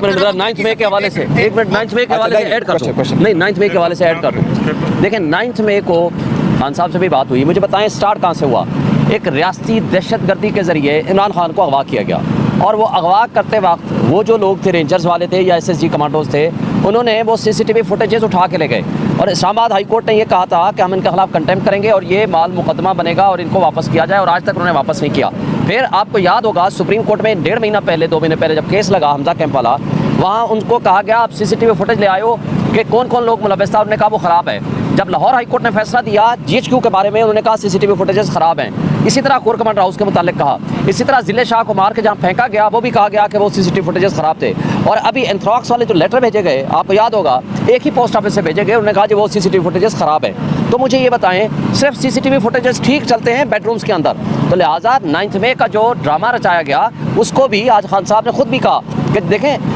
Minute जरा 9 मई के हवाले से, एक मिनट 9 मई के हवाले से ऐड कर दो, नहीं 9 मई के हवाले से ऐड कर दो। देखें 9 मई को खान साहब से भी बात हुई, मुझे बताएं स्टार्ट कहाँ से हुआ। एक रियासती दहशतगर्दी के ज़रिए इमरान खान को अगवा किया गया, और वो अगवा करते वक्त वो जो लोग थे, रेंजर्स वाले थे या SSG कमांडोज थे, उन्होंने वो CCTV फुटेजेस उठा के ले गए, और इस्लामाबाद हाई कोर्ट ने ये कहा था कि हम इनके खिलाफ कंटेम्प्ट करेंगे और ये माल मुकदमा बनेगा और इनको वापस किया जाए, और आज तक उन्होंने वापस नहीं किया। फिर आपको याद होगा सुप्रीम कोर्ट में 1.5 महीना पहले, 2 महीने पहले जब केस लगा हमजा कैंप वाला, वहाँ उनको कहा गया आप CCTV फुटेज ले आयो कि कौन कौन लोग मुलव्वस था, उन्होंने कहा वो ख़राब है। जब लाहौर हाई कोर्ट ने फैसला दिया GHQ के बारे में, उन्होंने कहा CCTV फुटेजेस ख़राब हैं। इसी तरह कोर कमांडर हाउस के मुतालिक कहा, इसी तरह ज़िले शाह को मार के जहाँ फेंका गया वो भी कहा गया कि वो CCTV फुटेजेस ख़राब थे। और अभी एंथ्रॉक्स वाले जो लेटर भेजे गए, आपको याद होगा, एक ही पोस्ट ऑफिस से भेजे गए, उन्होंने कहा जी वो CCTV फुटेजेस ख़राब है। तो मुझे ये बताएं, सिर्फ CCTV फुटेजेस ठीक चलते हैं बेडरूम्स के अंदर, तो लिहाजा 9 मई का जो ड्रामा रचाया गया उसको भी आज खान साहब ने खुद भी कहा कि देखें